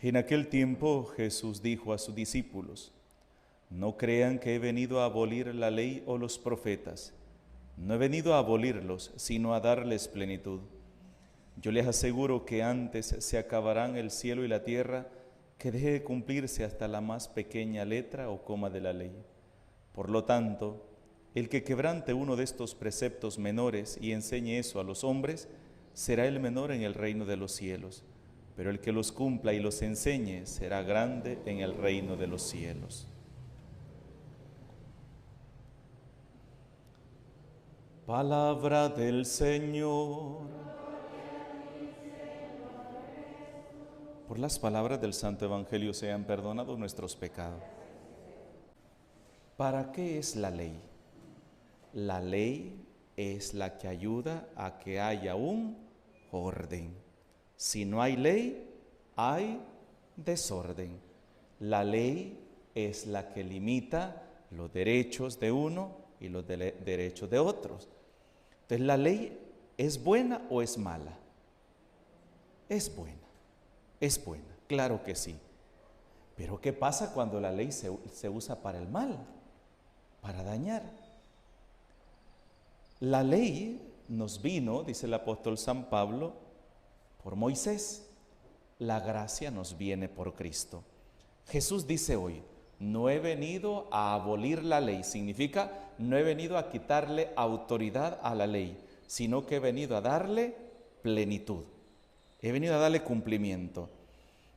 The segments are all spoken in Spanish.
En aquel tiempo Jesús dijo a sus discípulos: No crean que he venido a abolir la ley o los profetas. No he venido a abolirlos, sino a darles plenitud. Yo les aseguro que antes se acabarán el cielo y la tierra que deje de cumplirse hasta la más pequeña letra o coma de la ley. Por lo tanto, el que quebrante uno de estos preceptos menores y enseñe eso a los hombres, será el menor en el reino de los cielos. Pero el que los cumpla y los enseñe será grande en el reino de los cielos. Palabra del Señor. Por las palabras del Santo Evangelio sean perdonados nuestros pecados. ¿Para qué es la ley? La ley es la que ayuda a que haya un orden. Si no hay ley, hay desorden. La ley es la que limita los derechos de uno y los derechos de otros. Entonces, ¿la ley es buena o es mala? Es buena. Es buena, claro que sí. Pero ¿qué pasa cuando la ley se usa para el mal, para dañar? La ley nos vino, dice el apóstol San Pablo, por Moisés. La gracia nos viene por Cristo. Jesús dice hoy: no he venido a abolir la ley. Significa, no he venido a quitarle autoridad a la ley, sino que he venido a darle plenitud. He venido a darle cumplimiento.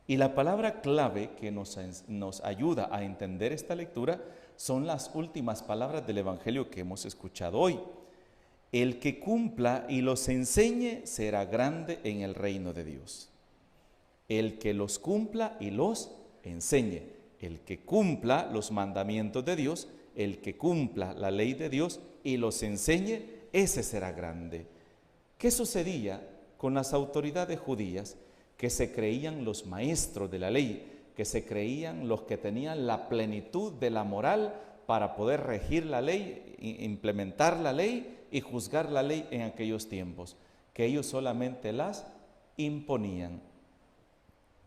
Y la palabra clave que nos ayuda a entender esta lectura son las últimas palabras del Evangelio que hemos escuchado hoy. El que cumpla y los enseñe será grande en el reino de Dios. El que los cumpla y los enseñe. El que cumpla los mandamientos de Dios, el que cumpla la ley de Dios y los enseñe, ese será grande. ¿Qué sucedía con las autoridades judías que se creían los maestros de la ley, que se creían los que tenían la plenitud de la moral para poder regir la ley, implementar la ley y juzgar la ley en aquellos tiempos? Que ellos solamente las imponían.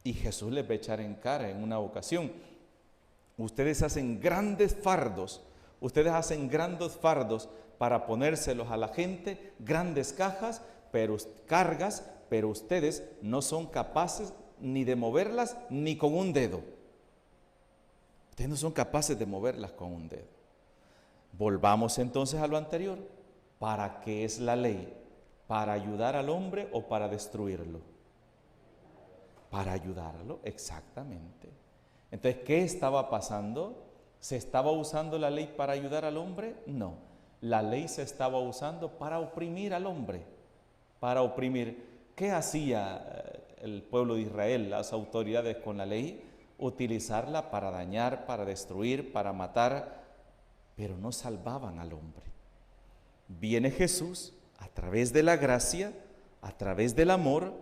Y Jesús les va a echar en cara en una ocasión: ustedes hacen grandes fardos para ponérselos a la gente, grandes cargas, pero ustedes no son capaces ni de moverlas ni con un dedo. Ustedes no son capaces de moverlas con un dedo. Volvamos entonces a lo anterior. ¿Para qué es la ley? ¿Para ayudar al hombre o para destruirlo? Para ayudarlo, exactamente. Entonces, ¿qué estaba pasando? ¿Se estaba usando la ley para ayudar al hombre? No. La ley se estaba usando para oprimir al hombre. Para oprimir. ¿Qué hacía el pueblo de Israel, las autoridades con la ley? Utilizarla para dañar, para destruir, para matar, pero no salvaban al hombre. Viene Jesús a través de la gracia, a través del amor,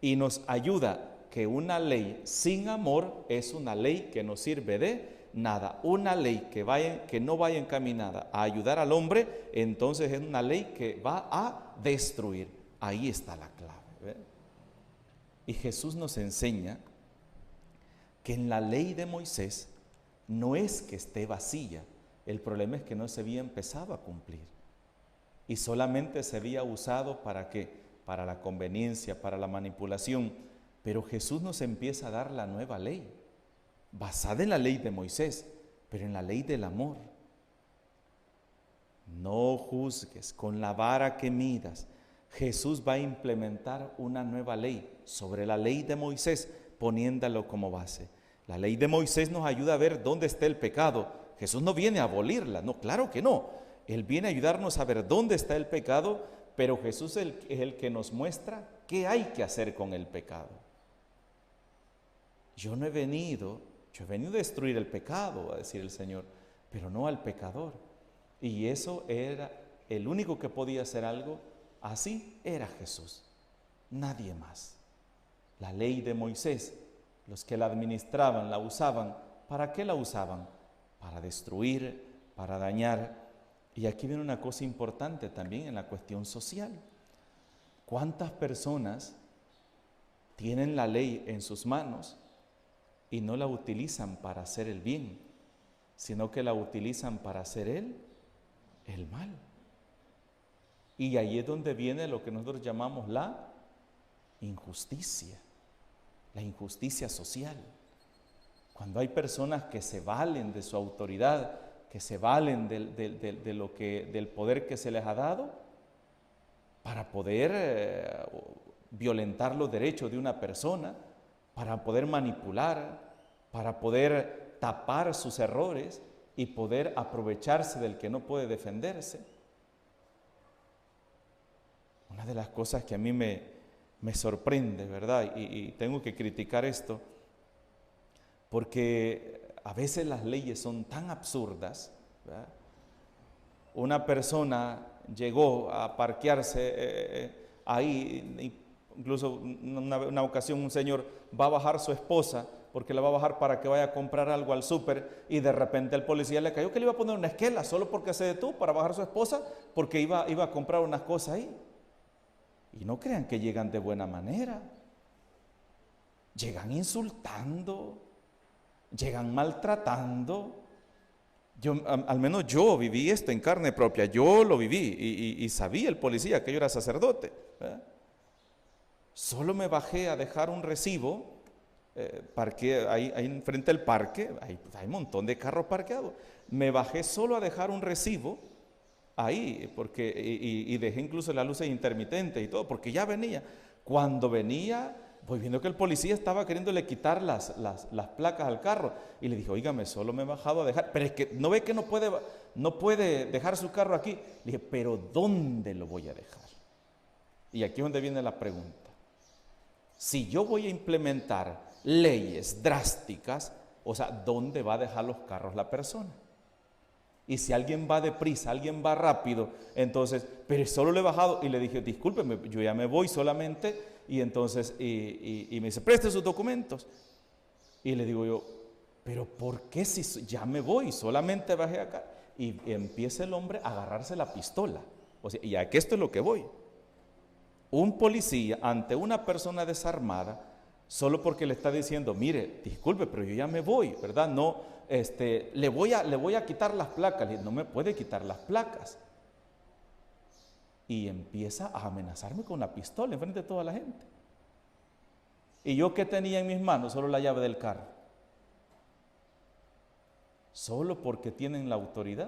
y nos ayuda que una ley sin amor es una ley que no sirve de nada. Una ley que no vaya encaminada a ayudar al hombre, entonces es una ley que va a destruir. Ahí está la clave. ¿Ve? Y Jesús nos enseña que en la ley de Moisés no es que esté vacía, el problema es que no se había empezado a cumplir y solamente se había usado ¿para qué? Para la conveniencia, para la manipulación. Pero Jesús nos empieza a dar la nueva ley, basada en la ley de Moisés, pero en la ley del amor. No juzgues con la vara que midas. Jesús va a implementar una nueva ley sobre la ley de Moisés, poniéndolo como base. La ley de Moisés nos ayuda a ver dónde está el pecado. Jesús no viene a abolirla, no, claro que no. Él viene a ayudarnos a ver dónde está el pecado, pero Jesús es el que nos muestra qué hay que hacer con el pecado. Yo he venido a destruir el pecado, va a decir el Señor, pero no al pecador. Y eso era el único que podía hacer algo así, era Jesús, nadie más. La ley de Moisés, los que la administraban, la usaban. ¿Para qué la usaban? Para destruir, para dañar. Y aquí viene una cosa importante también en la cuestión social. ¿Cuántas personas tienen la ley en sus manos y no la utilizan para hacer el bien, sino que la utilizan para hacer el mal. Y ahí es donde viene lo que nosotros llamamos la injusticia social. Cuando hay personas que se valen de su autoridad, que se valen del poder que se les ha dado para poder violentar los derechos de una persona, para poder manipular, para poder tapar sus errores y poder aprovecharse del que no puede defenderse. Una de las cosas que a mí me sorprende, ¿verdad? Y tengo que criticar esto, porque a veces las leyes son tan absurdas, ¿verdad? Una persona llegó a parquearse ahí, incluso una ocasión un señor va a bajar su esposa, porque la va a bajar para que vaya a comprar algo al súper, y de repente el policía le cayó que le iba a poner una esquela solo porque se detuvo para bajar su esposa, porque iba a comprar unas cosas ahí. Y no crean que llegan de buena manera, llegan insultando, llegan maltratando. Al menos yo viví esto en carne propia, yo lo viví y sabía el policía que yo era sacerdote, ¿verdad? Solo me bajé a dejar un recibo, parqué ahí enfrente del parque, hay un montón de carros parqueados. Me bajé solo a dejar un recibo ahí, y dejé incluso las luces intermitentes y todo, porque ya venía. Cuando venía, voy viendo que el policía estaba queriéndole quitar las placas al carro, y le dije, óigame, solo me he bajado a dejar, pero es que no ve que no puede dejar su carro aquí. Le dije, pero ¿dónde lo voy a dejar? Y aquí es donde viene la pregunta. Si yo voy a implementar leyes drásticas, o sea, ¿dónde va a dejar los carros la persona? Y si alguien va deprisa, alguien va rápido, entonces, pero solo le he bajado y le dije, discúlpeme, yo ya me voy solamente, y entonces, y me dice, preste sus documentos. Y le digo yo, pero ¿por qué si ya me voy? Solamente bajé acá. Y empieza el hombre a agarrarse la pistola. O sea, y aquí esto es lo que voy. Un policía ante una persona desarmada, solo porque le está diciendo, mire, disculpe, pero yo ya me voy, ¿verdad? No, le voy a quitar las placas. Le dice, no me puede quitar las placas. Y empieza a amenazarme con la pistola enfrente de toda la gente. ¿Y yo qué tenía en mis manos? Solo la llave del carro. Solo porque tienen la autoridad.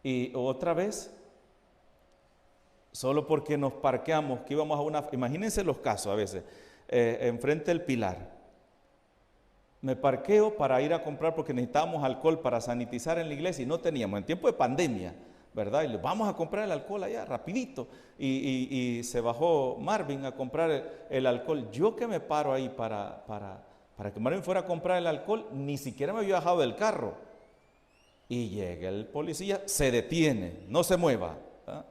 Y otra vez, solo porque nos parqueamos, que íbamos a imagínense los casos a veces, enfrente del Pilar. Me parqueo para ir a comprar porque necesitábamos alcohol para sanitizar en la iglesia y no teníamos, en tiempo de pandemia, ¿verdad? Y le vamos a comprar el alcohol allá, rapidito. Y se bajó Marvin a comprar el alcohol. Yo que me paro ahí para que Marvin fuera a comprar el alcohol, ni siquiera me había bajado del carro. Y llega el policía, se detiene, no se mueva, ¿verdad?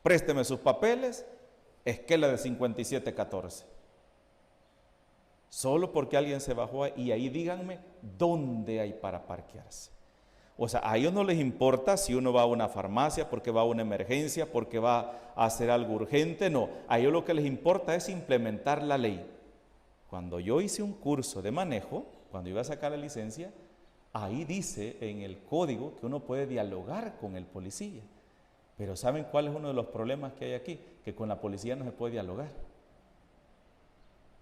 Présteme sus papeles, esquela de 5714. Solo porque alguien se bajó ahí, y ahí díganme dónde hay para parquearse. O sea, a ellos no les importa si uno va a una farmacia, porque va a una emergencia, porque va a hacer algo urgente, no. A ellos lo que les importa es implementar la ley. Cuando yo hice un curso de manejo, cuando iba a sacar la licencia, ahí dice en el código que uno puede dialogar con el policía. Pero ¿saben cuál es uno de los problemas que hay aquí? Que con la policía no se puede dialogar.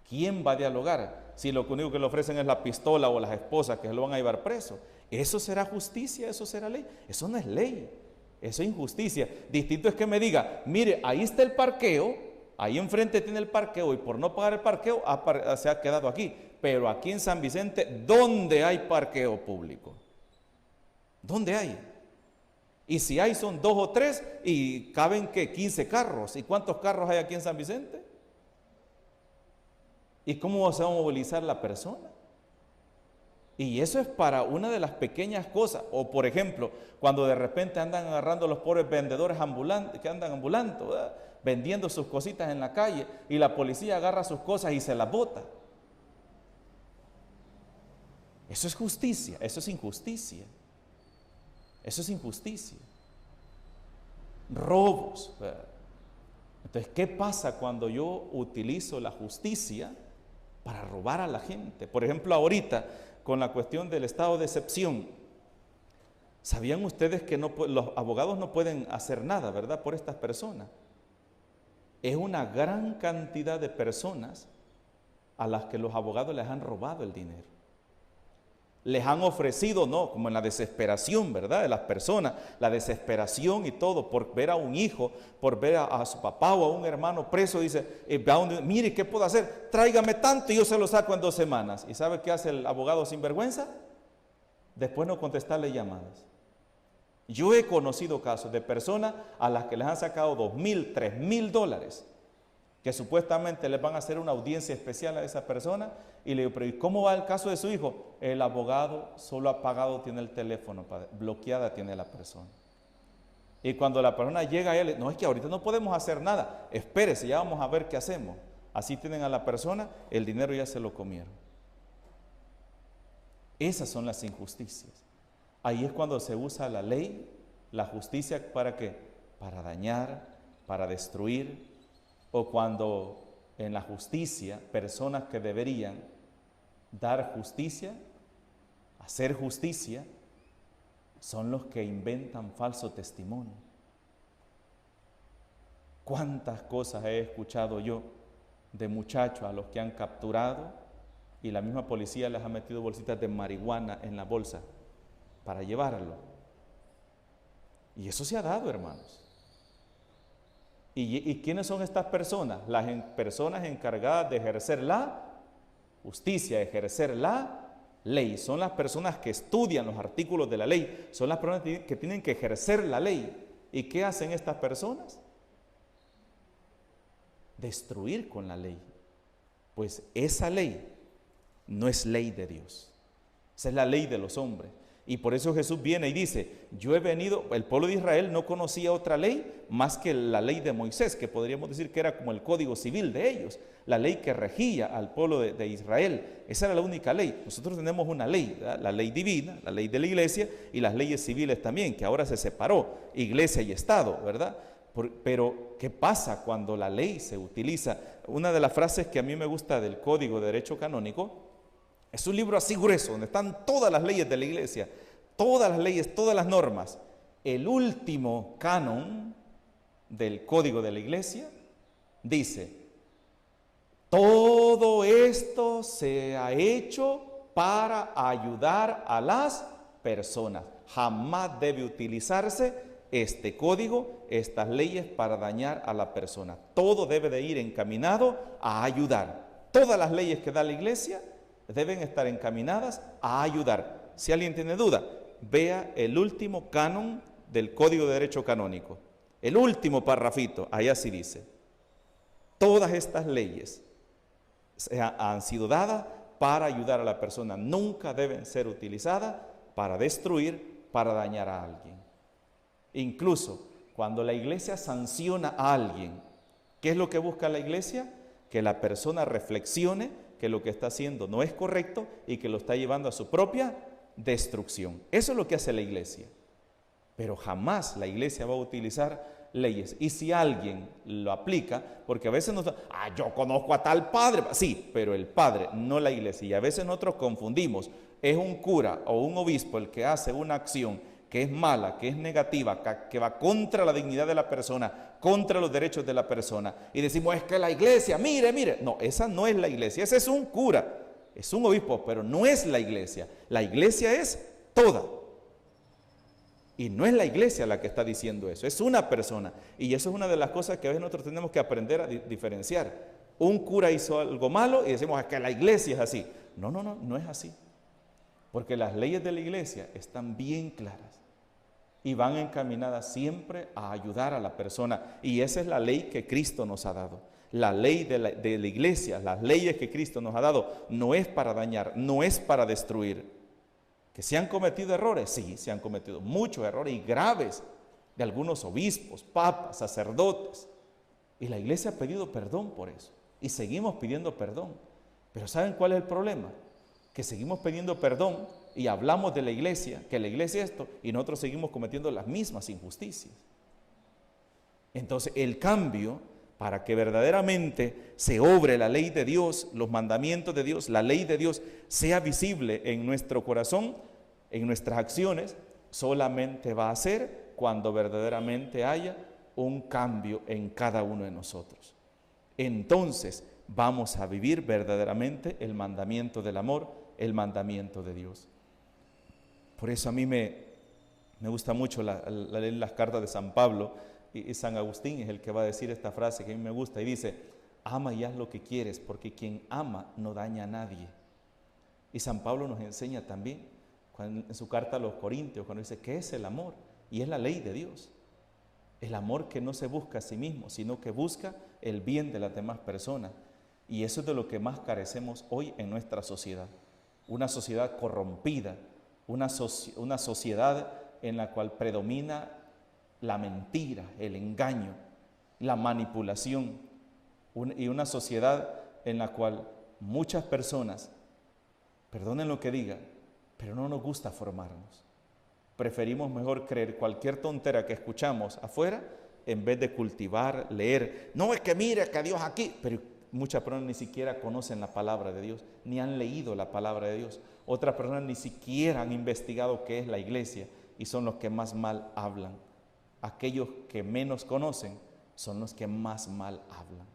¿Quién va a dialogar si lo único que le ofrecen es la pistola o las esposas que se lo van a llevar preso? ¿Eso será justicia? ¿Eso será ley? Eso no es ley, eso es injusticia. Distinto es que me diga, mire, ahí está el parqueo, ahí enfrente tiene el parqueo y por no pagar el parqueo se ha quedado aquí. Pero aquí en San Vicente, ¿dónde hay parqueo público? ¿Dónde hay? Y si hay son 2 o 3 y caben ¿qué? 15 carros. ¿Y cuántos carros hay aquí en San Vicente? ¿Y cómo se va a movilizar la persona? Y eso es para una de las pequeñas cosas. O por ejemplo, cuando de repente andan agarrando los pobres vendedores ambulantes, que andan ambulando, ¿verdad? Vendiendo sus cositas en la calle, y la policía agarra sus cosas y se las bota. Eso es justicia, eso es injusticia. Eso es injusticia. Robos, ¿verdad? Entonces, ¿qué pasa cuando yo utilizo la justicia para robar a la gente. Por ejemplo, ahorita, con la cuestión del estado de excepción, ¿sabían ustedes que los abogados no pueden hacer nada, verdad, por estas personas? Es una gran cantidad de personas a las que los abogados les han robado el dinero. Les han ofrecido, no, como en la desesperación, ¿verdad?, de las personas, la desesperación y todo, por ver a un hijo, por ver a su papá o a un hermano preso, dice, mire, ¿qué puedo hacer? Tráigame tanto y yo se lo saco en 2 semanas. ¿Y sabe qué hace el abogado sinvergüenza? Después no contestarle llamadas. Yo he conocido casos de personas a las que les han sacado $2,000, $3,000, que supuestamente les van a hacer una audiencia especial a esa persona, y le digo, pero ¿y cómo va el caso de su hijo? El abogado solo apagado tiene el teléfono, bloqueada tiene la persona. Y cuando la persona llega a él, no, es que ahorita no podemos hacer nada, espérese, ya vamos a ver qué hacemos. Así tienen a la persona, el dinero ya se lo comieron. Esas son las injusticias. Ahí es cuando se usa la ley, la justicia, ¿para qué? Para dañar, para destruir, o cuando en la justicia, personas que deberían dar justicia, hacer justicia, son los que inventan falso testimonio. ¿Cuántas cosas he escuchado yo de muchachos a los que han capturado y la misma policía les ha metido bolsitas de marihuana en la bolsa para llevarlo? Y eso se ha dado, hermanos. ¿Y quiénes son estas personas? Las personas encargadas de ejercer la justicia, ejercer la ley. Son las personas que estudian los artículos de la ley. Son las personas que tienen que ejercer la ley. ¿Y qué hacen estas personas? Destruir con la ley. Pues esa ley no es ley de Dios. Esa es la ley de los hombres. Y por eso Jesús viene y dice, yo he venido, el pueblo de Israel no conocía otra ley más que la ley de Moisés, que podríamos decir que era como el código civil de ellos, la ley que regía al pueblo de Israel. Esa era la única ley. Nosotros tenemos una ley, ¿verdad? La ley divina, la ley de la iglesia y las leyes civiles también, que ahora se separó, iglesia y Estado, ¿verdad? Pero, ¿qué pasa cuando la ley se utiliza? Una de las frases que a mí me gusta del Código de Derecho Canónico, es un libro así grueso, donde están todas las leyes de la iglesia, todas las leyes, todas las normas. El último canon del Código de la iglesia dice, todo esto se ha hecho para ayudar a las personas. Jamás debe utilizarse este código, estas leyes para dañar a la persona. Todo debe de ir encaminado a ayudar. Todas las leyes que da la iglesia deben estar encaminadas a ayudar. Si alguien tiene duda, vea el último canon del Código de Derecho Canónico. El último parrafito, allá sí dice, todas estas leyes han sido dadas para ayudar a la persona. Nunca deben ser utilizadas para destruir, para dañar a alguien. Incluso cuando la iglesia sanciona a alguien, ¿qué es lo que busca la iglesia? Que la persona reflexione que lo que está haciendo no es correcto y que lo está llevando a su propia destrucción. Eso es lo que hace la iglesia. Pero jamás la iglesia va a utilizar leyes. Y si alguien lo aplica, porque a veces yo conozco a tal padre. Sí, pero el padre, no la iglesia. Y a veces nosotros confundimos. Es un cura o un obispo el que hace una acción que es mala, que es negativa, que va contra la dignidad de la persona, contra los derechos de la persona. Y decimos, es que la iglesia, mire. No, esa no es la iglesia. Ese es un cura, es un obispo, pero no es la iglesia. La iglesia es toda. Y no es la iglesia la que está diciendo eso, es una persona. Y eso es una de las cosas que a veces nosotros tenemos que aprender a diferenciar. Un cura hizo algo malo y decimos, es que la iglesia es así. No es así. Porque las leyes de la iglesia están bien claras y van encaminadas siempre a ayudar a la persona. Y esa es la ley que Cristo nos ha dado. La ley de la iglesia, las leyes que Cristo nos ha dado, no es para dañar, no es para destruir. ¿Que se han cometido errores? Sí, se han cometido muchos errores y graves de algunos obispos, papas, sacerdotes. Y la iglesia ha pedido perdón por eso. Y seguimos pidiendo perdón. Pero ¿saben cuál es el problema? Que seguimos pidiendo perdón y hablamos de la iglesia, que la iglesia es esto, y nosotros seguimos cometiendo las mismas injusticias. Entonces el cambio para que verdaderamente se obre la ley de Dios, los mandamientos de Dios, la ley de Dios sea visible en nuestro corazón, en nuestras acciones, solamente va a ser cuando verdaderamente haya un cambio en cada uno de nosotros. Entonces vamos a vivir verdaderamente el mandamiento del amor, el mandamiento de Dios. Por eso a mí me gusta mucho leer las cartas de San Pablo, y San Agustín es el que va a decir esta frase que a mí me gusta, y dice: ama y haz lo que quieres, porque quien ama no daña a nadie. Y San Pablo nos enseña también, en su carta a los Corintios, cuando dice: ¿qué es el amor? Y es la ley de Dios. El amor que no se busca a sí mismo, sino que busca el bien de las demás personas. Y eso es de lo que más carecemos hoy en nuestra sociedad. Una sociedad corrompida, una sociedad en la cual predomina la mentira, el engaño, la manipulación, y una sociedad en la cual muchas personas, perdonen lo que diga, pero no nos gusta formarnos. Preferimos mejor creer cualquier tontera que escuchamos afuera en vez de cultivar, leer. No es que mire que Dios aquí, pero muchas personas ni siquiera conocen la palabra de Dios, ni han leído la palabra de Dios. Otras personas ni siquiera han investigado qué es la iglesia y son los que más mal hablan. Aquellos que menos conocen son los que más mal hablan.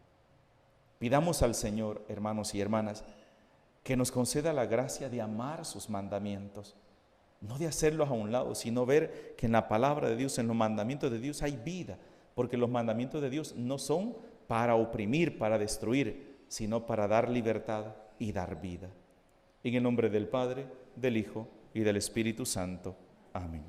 Pidamos al Señor, hermanos y hermanas, que nos conceda la gracia de amar sus mandamientos, no de hacerlos a un lado, sino ver que en la palabra de Dios, en los mandamientos de Dios hay vida, porque los mandamientos de Dios no son para oprimir, para destruir, sino para dar libertad y dar vida. En el nombre del Padre, del Hijo y del Espíritu Santo. Amén.